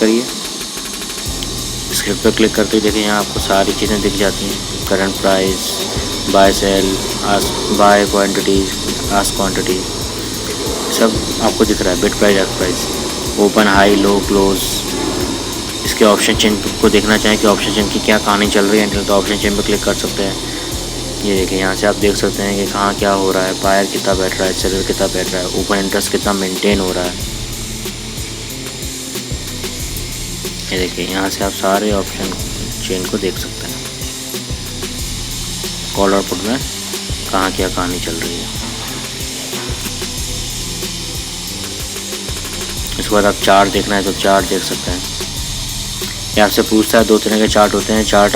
करिए। इस क्लिप पर क्लिक करते ही देखिए यहाँ आपको सारी चीज़ें दिख जाती हैं। Current price, buy sell, buy quantity, ask quantity, सब आपको दिख रहा है। बिड प्राइस, एक्स price, open, high, low, close. इसके ऑप्शन चेन को देखना चाहें कि ऑप्शन चेन की क्या कहानी चल रही है तो ऑप्शन चेन पर क्लिक कर सकते हैं। ये देखिए यहाँ से आप देख सकते हैं कि कहाँ क्या हो रहा है, बायर कितना बैठ रहा है, सेलर कितना बैठ रहा है, ओपन इंटरेस्ट कितना मेंटेन हो रहा है। ये देखिए यहाँ से आप सारे ऑप्शन चेन को देख सकते हैं। कॉल और पुट में कहाँ क्या कहानी चल रही है। इसके बाद आप चार्ट देखना है तो चार्ट देख सकते हैं। ये आपसे पूछता है, दो तरह के चार्ट होते हैं, चार्ट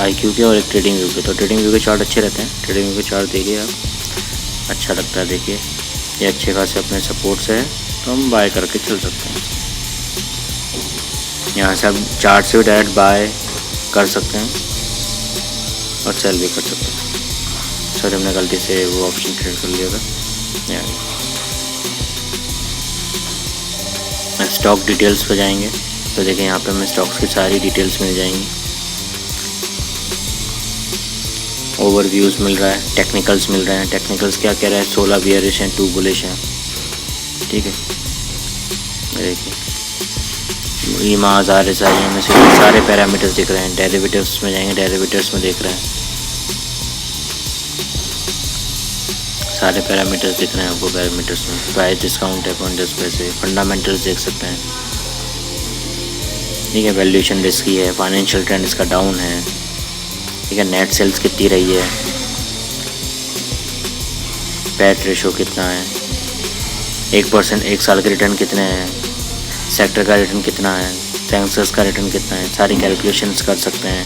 IQ के और एक ट्रेडिंग व्यू के। तो ट्रेडिंग व्यू के चार्ट अच्छे रहते हैं। ट्रेडिंग व्यू के चार्ट देखिए आप, अच्छा लगता है। देखिए ये अच्छे खासे अपने सपोर्ट से है तो हम बाय करके चल सकते हैं। यहाँ से आप चार्ट से डायरेक्ट बाय कर सकते हैं और सेल भी कर सकते हैं। सर हमने गलती से वो ऑप्शन क्रिएट कर लिया था। स्टॉक डिटेल्स पे जाएंगे तो देखिए यहाँ पे हमें स्टॉक्स की सारी डिटेल्स मिल जाएंगी। ओवरव्यूज़ मिल रहा है, टेक्निकल्स मिल रहे हैं। टेक्निकल्स क्या कह रहा है, 16 बियरिश हैं, 2 बुलिश हैं। ठीक है, देखिए ईमाज, RSI में से सारे पैरामीटर्स दिख रहे हैं। डेरिवेटिव्स में जाएंगे, डेरिवेटिव्स में देख रहे हैं सारे पैरामीटर्स दिख रहे हैं आपको। पैरामीटर्स में प्राइस, डिस्काउंट है, 10 पैसे। फंडामेंटल्स देख सकते हैं। ठीक है, वैल्यूएशन रिस्की है, फाइनेंशियल ट्रेंड इसका डाउन है। ठीक है, नेट सेल्स कितनी रही है, पैट रेशो कितना है, 1% 1 साल के रिटर्न कितने हैं, सेक्टर का रिटर्न कितना है, सेंसस का रिटर्न कितना है, सारी कैलकुलेशंस कर सकते हैं।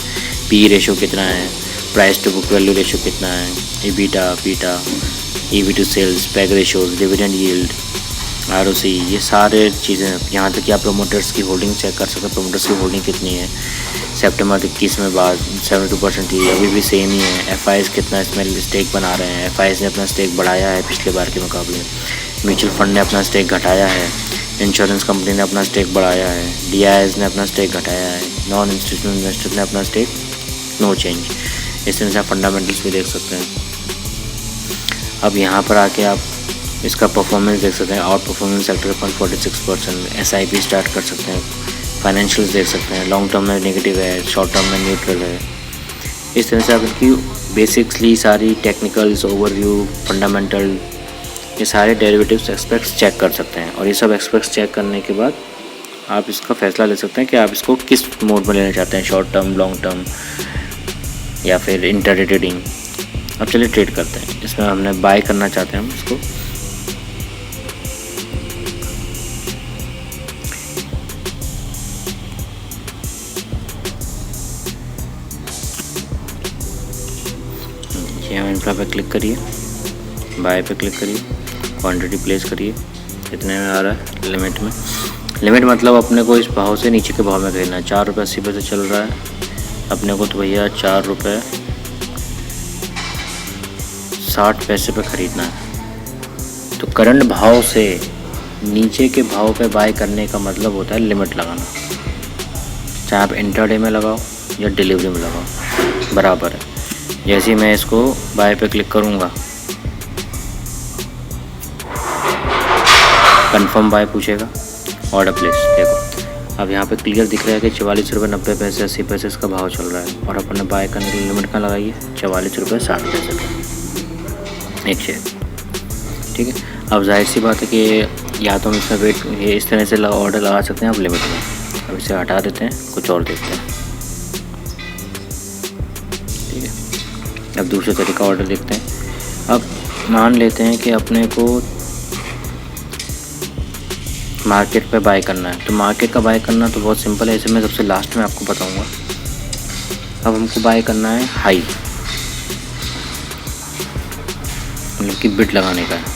PE रेशो कितना है, price to book value ratio कितना है, EBITDA, पीटा, EV to sales, PEG ratio, dividend yield, ROC, ये सारे चीज़ें। यहाँ तक कि आप प्रोमोटर्स की होल्डिंग चेक कर सकते हैं। प्रोमोटर्स की होल्डिंग कितनी है, सितंबर 21 में बाद 72% थी, अभी भी सेम ही है। FIs कितना इसमें स्टेक बना रहे हैं, FIs ने अपना स्टेक बढ़ाया है पिछले बार के मुकाबले। म्यूचुअल फंड ने अपना स्टेक घटाया है। इंश्योरेंस कंपनी ने अपना स्टेक बढ़ाया है। DIs ने अपना स्टेक घटाया है। नॉन इंस्टीट्यूशनल इन्वेस्टर ने अपना स्टेक नो चेंज। इस तरह से आप फंडामेंटल्स भी देख सकते हैं। अब यहाँ पर आके आप इसका परफॉर्मेंस देख सकते हैं। Out performance sector fund 46%। SIP start कर सकते हैं। फाइनेंशियल्स देख सकते हैं। लॉन्ग टर्म में नेगेटिव है, शॉर्ट टर्म में न्यूट्रल है। इस तरह से आप इनकी बेसिक्सली सारी टेक्निकल्स, ओवरव्यू, फंडामेंटल, ये सारे डेरिवेटिव्स एस्पेक्ट्स चेक कर सकते हैं। और ये सब एस्पेक्ट्स चेक करने के बाद आप इसका फैसला ले सकते हैं कि आप इसको किस मोड में लेना चाहते हैं, शॉर्ट टर्म, लॉन्ग टर्म या फिर इंट्राडे ट्रेडिंग। अब चलिए ट्रेड करते हैं। इसमें हमने बाय करना चाहते हैं हम इसको। यहाँ इंफ्रा पे क्लिक करिए, बाय पे क्लिक करिए, क्वांटिटी प्लेस करिए। कितने में आ रहा है, लिमिट में। लिमिट मतलब अपने को इस भाव से नीचे के भाव में खरीदना है। 4 रुपये 80 पैसे चल रहा है अपने को, तो भैया 4 रुपये 60 पैसे पे ख़रीदना है। तो करंट भाव से नीचे के भाव पे बाय करने का मतलब होता है लिमिट लगाना। चाहे आप इंट्राडे में लगाओ या डिलीवरी में लगाओ, बराबर है। जैसे ही मैं इसको बाय पे क्लिक करूँगा, कंफर्म बाय पूछेगा, ऑर्डर प्लेस। देखो अब यहाँ पे क्लियर दिख रहा है कि 44 रुपये 90 पैसे 80 पैसे इसका भाव चल रहा है। और अपन ने बाय करने के लिए लिमिट का लगाई है 44 रुपये 60 पैसे का एक शेयर। ठीक है, अब जाहिर सी बात है कि या तो हम इसमें वेट ये इस तरह से ऑर्डर लगा सकते हैं आप लिमिट में। अब इसे हटा देते हैं, कुछ और देखते हैं। ठीक है, अब दूसरे तरीका ऑर्डर देखते हैं। अब मान लेते हैं कि अपने को मार्केट पे बाय करना है। तो मार्केट का बाय करना तो बहुत सिंपल है, इसे मैं सबसे लास्ट में आपको बताऊंगा। अब हमको बाय करना है हाई, मतलब कि बिड लगाने का है।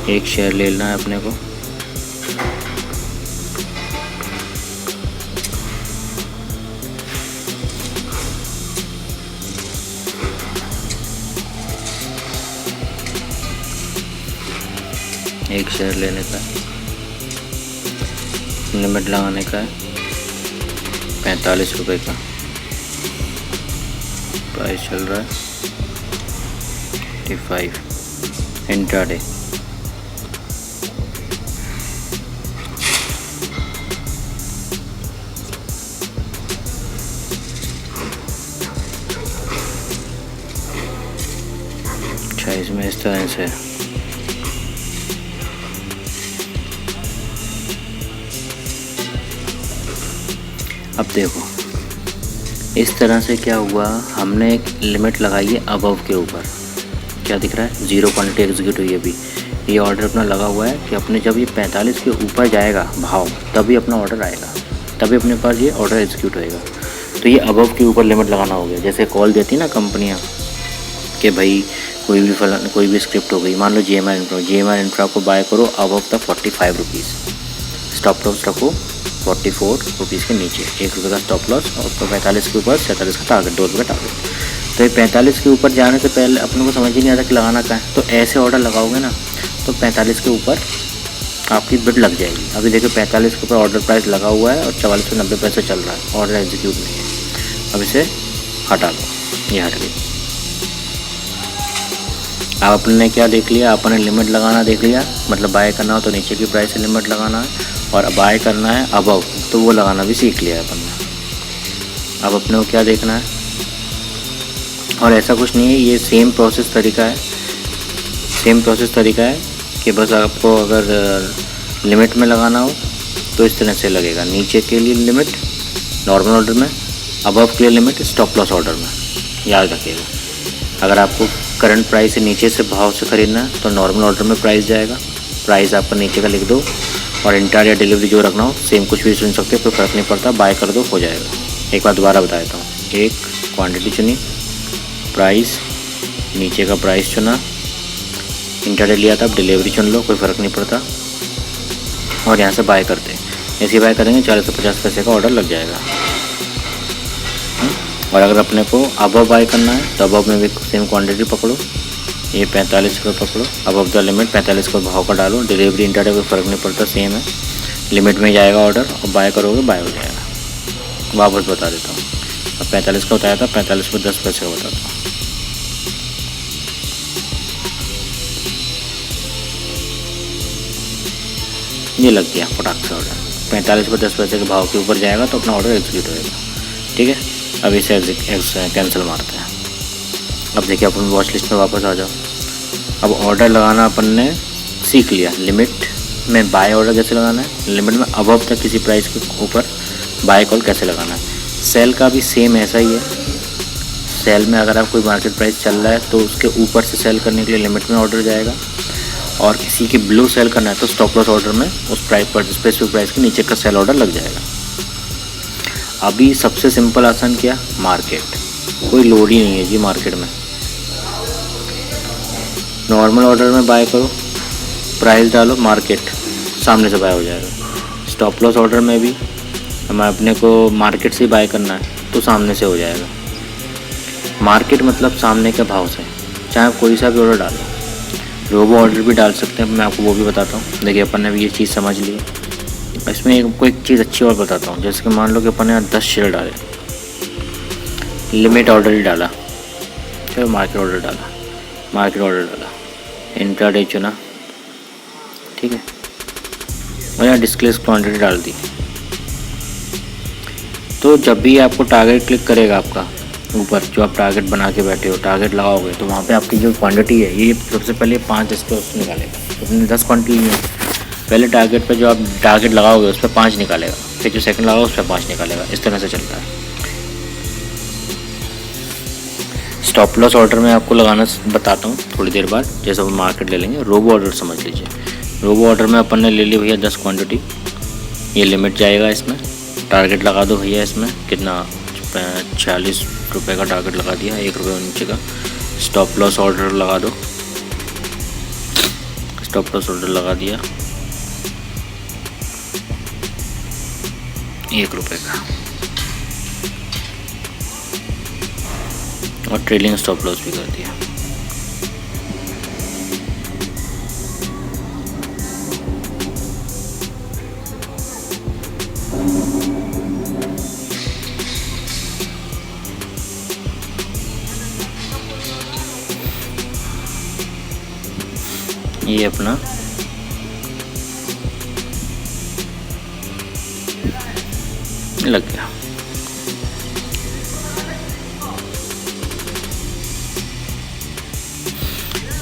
एक शेयर ले लेना है अपने को। एक शेयर लेने का है, लिमिट लगाने का है 45 रुपये का, प्राइस चल रहा है 55 इंट्राडे। अच्छा, इसमें इस तरह से अब देखो, इस तरह से क्या हुआ, हमने एक लिमिट लगाई है अबव के ऊपर, क्या दिख रहा है 0 क्वांटिटी एग्जीक्यूट हुई है। अभी ये ऑर्डर अपना लगा हुआ है कि अपने जब ये 45 के ऊपर जाएगा भाव, तभी अपना ऑर्डर आएगा, तभी अपने पास ये ऑर्डर एग्जीक्यूट होएगा। तो ये अबव के ऊपर लिमिट लगाना हो गया। जैसे कॉल देती ना कंपनियाँ कि भाई कोई भी स्क्रिप्ट हो गई, मान लो GMR इंफ्रा को बाय करो above the 45 rupees, stop loss रखो 44 रुपीज़ के नीचे, 1 रुपये का स्टॉप लॉस, और 45 के ऊपर 47 का टारगेट, 2 रुपये टारगेट। तो ये 45 के ऊपर जाने से पहले अपने को समझ ही नहीं आता कि लगाना क्या है। तो ऐसे ऑर्डर लगाओगे ना तो 45 के ऊपर आपकी बिड लग जाएगी। अभी देखो 45 के ऊपर ऑर्डर प्राइस लगा हुआ है और 4490 पैसे चल रहा है, ऑर्डर एग्जीक्यूट नहीं है। अब इसे हटा दो, ये हट गई। अब अपने ने क्या देख लिया, अपने लिमिट लगाना देख लिया, मतलब बाय करना हो तो नीचे की प्राइस से लिमिट लगाना है, और बाय करना है अबव तो वो लगाना भी सीख लिया है अपन ने। अब अपने को क्या देखना है, और ऐसा कुछ नहीं है, ये सेम प्रोसेस तरीका है कि बस आपको अगर लिमिट में लगाना हो तो इस तरह से लगेगा, नीचे के लिए लिमिट नॉर्मल ऑर्डर में, अबव के लिए लिमिट स्टॉप लॉस ऑर्डर में। याद रखिएगा, अगर आपको करंट प्राइस से नीचे से भाव से ख़रीदना है तो नॉर्मल ऑर्डर में प्राइस जाएगा, प्राइस आपका नीचे का लिख दो, और इंटर या डिलीवरी जो रखना हो सेम कुछ भी सुन सकते हो, कोई फ़र्क नहीं पड़ता, बाय कर दो हो जाएगा। एक बार दोबारा बता देता हूँ, एक क्वांटिटी चुनी, प्राइस नीचे का प्राइस चुना, इंटरडे लिया था, अब डिलीवरी चुन लो, कोई फ़र्क नहीं पड़ता, और यहाँ से बाय करते हैं। ऐसे बाय करेंगे 40 से 50 पैसे का ऑर्डर लग जाएगा। और अगर अपने को अबव बाय करना है तो अबव में भी सेम क्वांटिटी पकड़ो, ये 45 रुपये पकड़ो, अबव द लिमिट 45 का भाव का डालो, डिलीवरी इंटरडे कोई फ़र्क नहीं पड़ता, सेम है, लिमिट में जाएगा ऑर्डर, और बाय करोगे बाय हो जाएगा। वापस बता देता हूँ, अब 45 का बताया था, 45 को 10 पैसे का बताता हूँ। ये लग गया फटाक से ऑर्डर, 45 को 10 पैसे के भाव के ऊपर जाएगा तो अपना ऑर्डर एग्जीक्यूट होएगा। ठीक है, अब इसे कैंसिल मारते हैं। अब देखिए अपन वॉच लिस्ट में वापस आ जाओ। अब ऑर्डर लगाना अपन ने सीख लिया, लिमिट में बाय ऑर्डर कैसे लगाना है, लिमिट में अबव तक किसी प्राइस के ऊपर बाय कॉल कैसे लगाना है। सेल का भी सेम ऐसा ही है। सेल में अगर आप कोई मार्केट प्राइस चल रहा है तो उसके ऊपर से सेल करने के लिए लिमिट में ऑर्डर जाएगा, और किसी के ब्लू सेल करना है तो स्टॉप लॉस ऑर्डर में उस प्राइस पर स्पेसिफिक प्राइस के नीचे का सेल ऑर्डर लग जाएगा। अभी सबसे सिंपल आसान क्या, मार्केट, कोई लोड ही नहीं है जी मार्केट में। नॉर्मल ऑर्डर में बाय करो, प्राइस डालो, मार्केट सामने से बाय हो जाएगा। स्टॉप लॉस ऑर्डर में भी हमें अपने को मार्केट से बाय करना है तो सामने से हो जाएगा। मार्केट मतलब सामने के भाव से, चाहे कोई सा भी ऑर्डर डालो, रोबो ऑर्डर भी डाल सकते हैं, मैं आपको वो भी बताता हूँ। देखिए अपन ने भी ये चीज़ समझ ली। इसमें एक चीज़ अच्छी और बताता हूँ, जैसे कि मान लो कि अपन ने 10 शेयर डाले, लिमिट ऑर्डर ही डाला, चलो मार्केट ऑर्डर डाला, इंट्राडे चुना, ठीक है, और यहाँ डिस्क्लेस क्वांटिटी डाल दी। तो जब भी आपको टारगेट क्लिक करेगा आपका ऊपर, जो आप टारगेट बना के बैठे हो, टारगेट लगाओगे, तो वहाँ पे आपकी जो क्वांटिटी है ये सबसे पहले 5 स्टॉक्स निकालेगा। तो अपने 10 क्वांटिटी है, पहले टारगेट पे जो आप टारगेट लगाओगे उस पर 5 निकालेगा, फिर जो सेकंड लगाओगे उस पर 5 निकालेगा। इस तरह से चलता है। स्टॉप लॉस ऑर्डर में आपको लगाना बताता हूँ थोड़ी देर बाद, जैसे हम मार्केट ले लेंगे। रोबो ऑर्डर समझ लीजिए, रोबो ऑर्डर में अपन ने ले ली भैया 10 क्वांटिटी, ये लिमिट जाएगा इसमें, टारगेट लगा दो भैया इसमें कितना, 46 रुपये का टारगेट लगा दिया, 1 रुपये नीचे का। स्टॉप लॉस ऑर्डर लगा दो, स्टॉप लॉस ऑर्डर लगा दिया 1 रुपये का, और ट्रेलिंग स्टॉप लॉस भी कर दिया। ये अपना लग गया।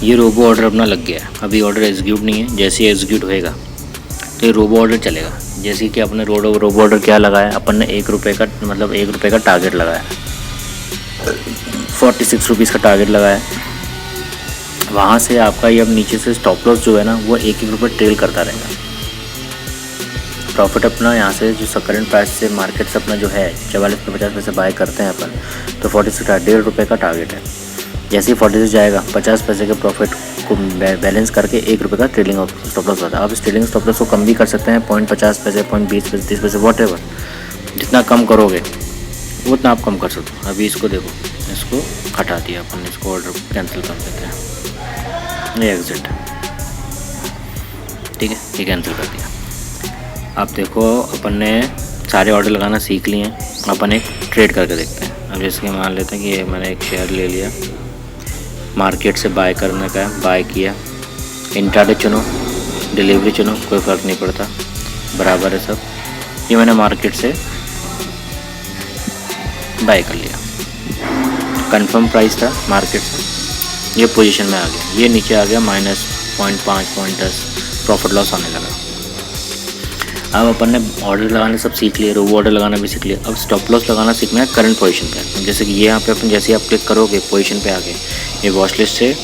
ये रोबो ऑर्डर अपना लग गया है। अभी ऑर्डर एग्जीक्यूट नहीं है, जैसे ही एग्जीक्यूट होएगा तो ये रोबो ऑर्डर चलेगा। जैसे कि अपने रोबो ऑर्डर क्या लगाया, अपन ने 1 रुपये का मतलब 1 रुपये का टारगेट लगाया, 46 रुपीज़ का टारगेट लगाया। वहाँ से आपका ये अब नीचे से स्टॉप लॉस जो है ना वो 1-1 रुपये ट्रेल करता रहेगा। प्रॉफिट अपना यहाँ से जो करंट प्राइस से मार्केट से अपना जो है 44 पैसे बाय करते हैं अपन, तो 46 का 1.5 रुपये का टारगेट है। जैसे ही 46 जाएगा 50 पैसे के प्रॉफिट को बैलेंस करके 1 रुपये का ट्रेलिंग स्टॉप लॉस होता है। आप इस ट्रेलिंग स्टॉप लॉस को कम भी कर सकते हैं, 0.50 पैसे, 0.20 पैसे, 30 पैसे, वॉट एवर, जितना कम करोगे उतना आप कम कर सकते हो। अभी इसको देखो, इसको हटा दिया अपन, इसको ऑर्डर कैंसिल कर देते हैं, ये एग्जिट, ठीक है, ये कैंसिल कर दिया। आप देखो अपन ने सारे ऑर्डर लगाना सीख लिए हैं, अपन एक ट्रेड करके देखते हैं। अब जैसे कि मान लेते हैं कि ये मैंने एक शेयर ले लिया, मार्केट से बाय करने का है, बाय किया, इंट्राडे चुनो, डिलीवरी चुनो, कोई फ़र्क नहीं पड़ता, बराबर है सब। ये मैंने मार्केट से बाय कर लिया, कंफर्म प्राइस था मार्केट से, ये पोजीशन में आ गया, ये नीचे आ गया -0.5, 0.10 प्रॉफिट लॉस आने लगा। अब अपन ने ऑर्डर लगाने सब सीख लिए, रोबो ऑर्डर लगाना भी सीख लिया। अब स्टॉप लॉस लगाना सीखना है करंट पोजीशन पे। जैसे कि ये यहाँ पे अपन जैसे ही आप क्लिक करोगे पोजीशन पे आके, ये वॉच लिस्ट से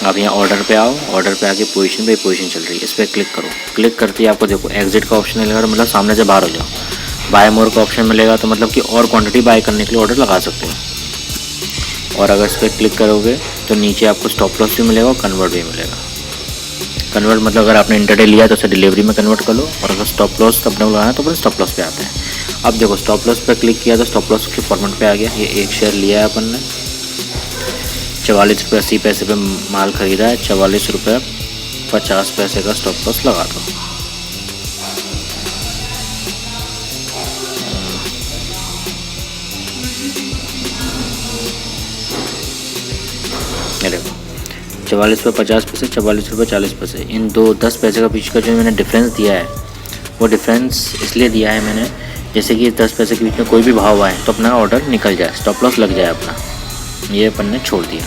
आप यहाँ ऑर्डर पे आओ, ऑर्डर पे आके पोजीशन पे पोजीशन चल रही है, इस पर क्लिक करो। क्लिक करते ही आपको देखो एग्जिट का ऑप्शन मिलेगा, मतलब सामने से बाहर हो जाओ। बाय मोर का ऑप्शन मिलेगा, तो मतलब कि और क्वान्टिटी बाय करने के लिए ऑर्डर लगा सकते हो। और अगर इस पर क्लिक करोगे तो नीचे आपको स्टॉप लॉस भी मिलेगा और कन्वर्ट भी मिलेगा। कन्वर्ट मतलब अगर आपने इंटरडे लिया है तो उसे डिलीवरी में कन्वर्ट कर लो, और अगर स्टॉप लॉस अपने को लगाना है तो फिर स्टॉप लॉस पे आते हैं। अब देखो स्टॉप लॉस पे क्लिक किया तो स्टॉप लॉस के फॉर्मेट पे आ गया। ये एक शेयर लिया है अपन ने, 44 रुपये 80 पैसे पे माल खरीदा है, 44 रुपये 50 पैसे का स्टॉप लॉस लगा दो। ये देखो 44 रुपये 50 पैसे, 44 रुपये 40 पैसे, इन दो 10 पैसे का बीच का जो मैंने डिफरेंस दिया है, वो डिफरेंस इसलिए दिया है मैंने, जैसे कि 10 पैसे के बीच में कोई भी भाव आए तो अपना ऑर्डर निकल जाए, स्टॉप लॉस लग जाए अपना। ये अपन ने छोड़ दिया।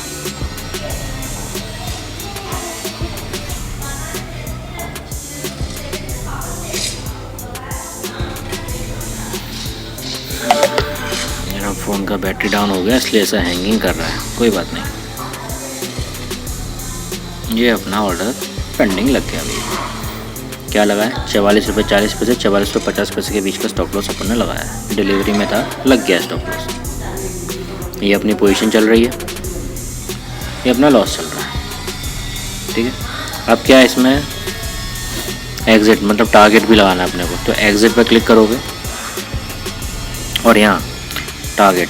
मेरा फ़ोन का बैटरी डाउन हो गया इसलिए ऐसा हैंगिंग कर रहा है, कोई बात नहीं। ये अपना ऑर्डर पेंडिंग लग गया। अभी क्या लगा है, 44 रुपये 40 पैसे, 44 रुपये 50 पैसे के बीच का स्टॉप लॉस अपन ने लगाया है, डिलीवरी में था, लग गया स्टॉप लॉस। ये अपनी पोजीशन चल रही है, ये अपना लॉस चल रहा है, ठीक है। अब क्या है इसमें एग्जिट मतलब टारगेट भी लगाना है अपने को, तो एग्जिट पर क्लिक करोगे और यहाँ टारगेट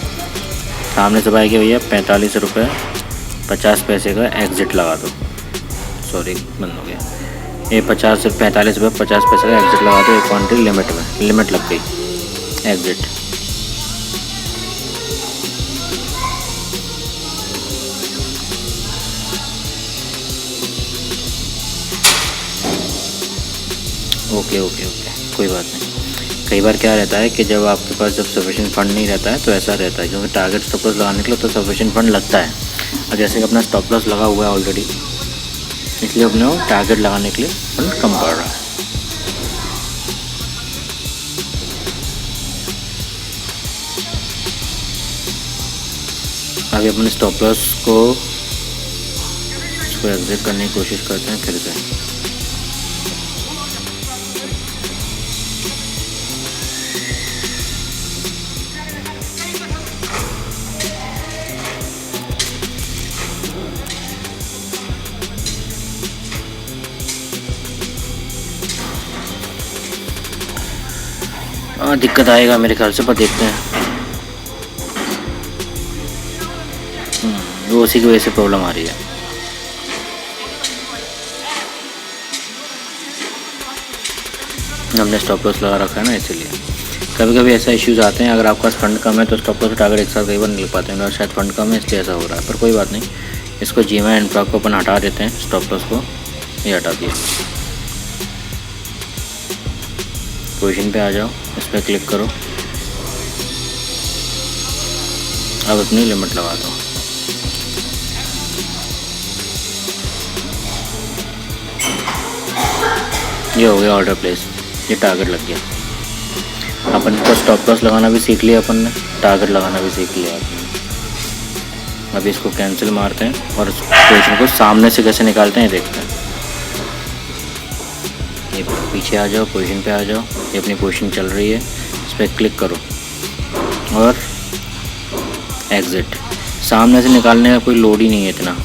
सामने से पाएगा भैया 45 रुपये 50 पैसे का एग्जिट लगा दो। सॉरी बंद हो गया, ये 45 रुपये 50 पैसे का एग्जिट लगा दो। एक क्वान्टिटी लिमिट में, लिमिट लग गई, एग्जिट। ओके ओके ओके, कोई बात नहीं। कई बार क्या रहता है कि जब आपके पास जब सफिशिएंट फंड नहीं रहता है तो ऐसा रहता है, क्योंकि टारगेट स्टॉप लॉस लगाने के लिए तो सफिशिएंट फंड लगता है। और जैसे कि अपना स्टॉप लॉस लगा हुआ है ऑलरेडी, इसलिए अपने को टारगेट लगाने के लिए फंड कम पड़ रहा है। अभी अपने स्टॉप लॉस को इसको एग्जिट करने की कोशिश करते हैं फिर से। हाँ दिक्कत आएगा मेरे ख्याल से, पर देखते हैं। वो उसी की वजह से प्रॉब्लम आ रही है। हमने स्टॉप लॉस लगा रखा है ना, इसीलिए कभी कभी ऐसा इश्यूज आते हैं। अगर आपके पास फंड कम है तो स्टॉप लॉस टारगेट एक साथ कई बार नहीं लग पाते हैं, और शायद फंड कम है इसलिए ऐसा हो रहा है, पर कोई बात नहीं। इसको जीमा एंड प्रॉक को अपन हटा देते हैं स्टॉप लॉस को, ये हटा दिया। पोजीशन पे आ जाओ, इस पर क्लिक करो। अब अपनी लिमिट लगा दो। ये हो गया ऑर्डर प्लेस, ये टारगेट लग गया। अपन को स्टॉप लॉस लगाना भी सीख लिया अपन ने, टारगेट लगाना भी सीख लिया अपन ने। अभी इसको कैंसिल मारते हैं और पोजीशन को सामने से कैसे निकालते हैं देखते हैं। ये पीछे आ जाओ, पोजीशन पे आ जाओ, ये अपनी पोजीशन चल रही है, इस पर क्लिक करो और एग्ज़िट। सामने से निकालने का कोई लोड ही नहीं है इतना,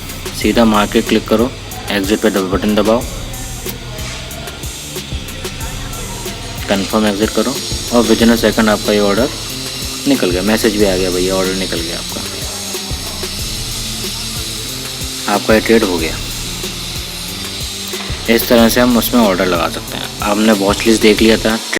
सीधा मार के क्लिक करो, एग्ज़िट पे बटन दबाओ, कंफर्म एग्ज़िट करो और विद इन अ सेकंड आपका ये ऑर्डर निकल गया। मैसेज भी आ गया, भैया ऑर्डर निकल गया आपका ये ट्रेड हो गया। इस तरह से हम उसमें ऑर्डर लगा सकते हैं। हमने वॉच लिस्ट देख लिया था।